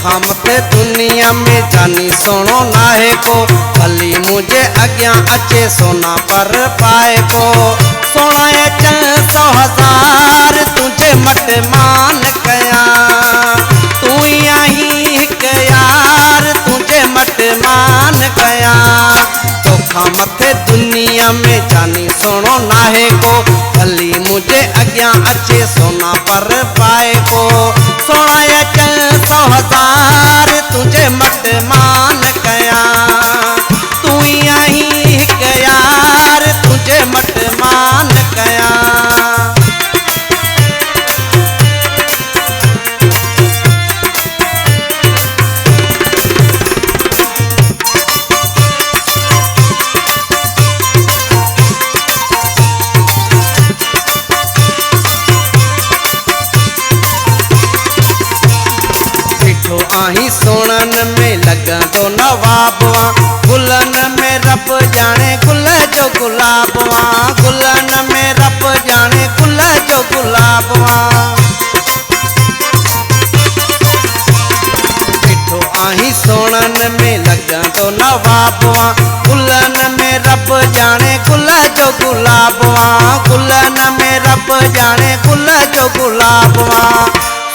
तोखा मथे दुनिया में जानी सोनो नाहे को, भली मुझे अज्ञा अचे सोना पर पाए को। सोना ये चल 100,000 तुझे मट मान कया, तू यही के यार तुझे मट मान कया। तोखा मथे दुनिया में जानी सोनो नाहे को, भली मुझे अज्ञा अचे सोना पर पाए को। सोना ये चल 100,000 तुझे मट मान कया, तू यही के यार तुझे मट मान कया। आही सोनन में लगा तो नवाबवा, गुलन में रब जाने गुल जो गुलाबवा, गुलन में रब जाने गुल जो गुलाबवा। बिठो आही सोनन में लगा तो नवाबवा, गुलन में रब जाने गुल जो गुलाबवा, गुलन में रब जाने गुल जो गुलाबवा।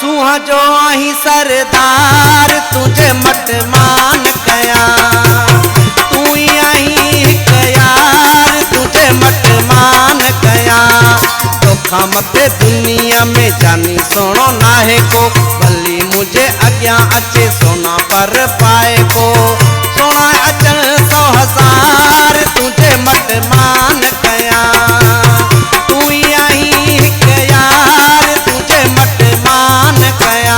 सुहा जो आही सरदार तुझे मट मान कया, तू यही कयार तुझे मट मान कया। तोखा मथे दुनिया में जानी सोनो नाहे को, भली मुझे अज्ञा अचे सोना पर पाए को। सोना अचल 100,000 तुझे मट मान कया, तू यही कयार तुझे मट मान कया।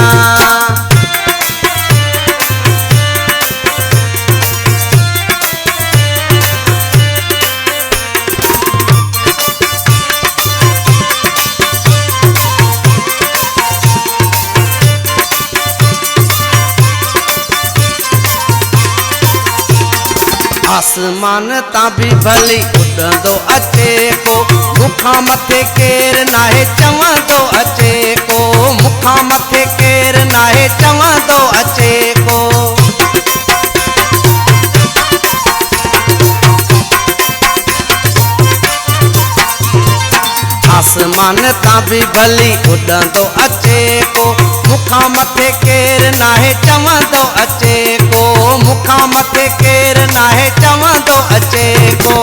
आसमान ता भी भली उड़ंदो अचे को, मुखा मथे केर नाहे चवंदो अचे को, मुखा मथे केर नाहे चवंदो अचे को। आसमान ता भी भली उड़ंदो अचे को, मुखा मथे केर नाहे चवंदो अचे को, मुखा मथे केर नाहे चवंदो अचे को।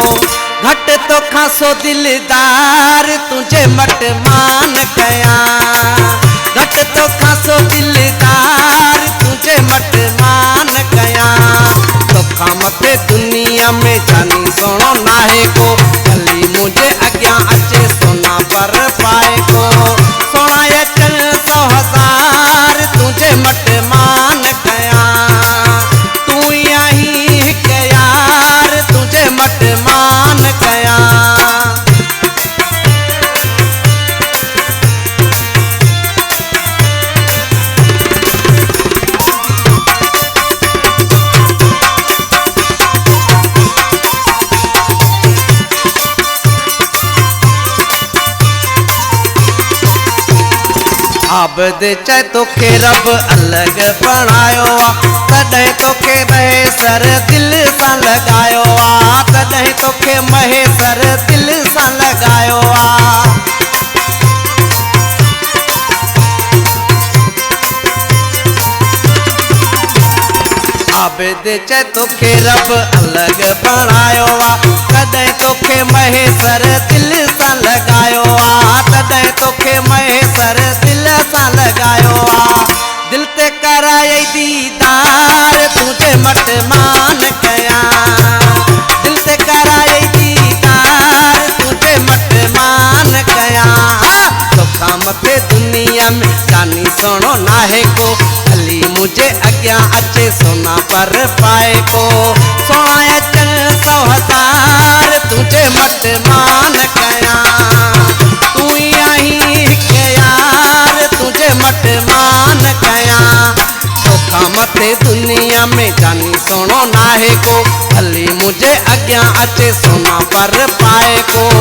घट तो खासो दिलदार तुझे मट मान कया, घट तो खासो दिलदार तुझे मट मान कया। तोखा मथे दुनिया में जानी सोनो नाहे को, भली मुझे अज्ञा अचे सोना पर पाए को। सोना ये चल 100,000 तुझे मट मान कया, तू यही के यार तुझे मट मान कया। आबद चाहे तोखे रब अलग बणायो आ, तॾहिं तोखे महेसर दिल सां लगायो आ, तॾहिं तोखे महेसर दिल सां लगायो आ। आबद चाहे तोखे रब अलग बणायो आ, तॾहिं तोखे महेसर दिल सां लगायो आ, तॾहिं तोखे महेसर दिल सां लगायो आ। दिल ते कराए दीदार तुझे मट मान कया, दिल ते कराए दीदार तुझे मट मान कया। तोखा मथे दुनिया में जानी सोनो नाहे को, भली मुझे अज्ञा अचे सोना पर पाए को। सोना ये चल 100,000 तुझे मट मान कया, तू यही के यार तुझे मट मान कया। तोखा मथे दुनिया में जानी सोनो नाहे को, भली मुझे अज्ञा अचे सोना पर पाए को।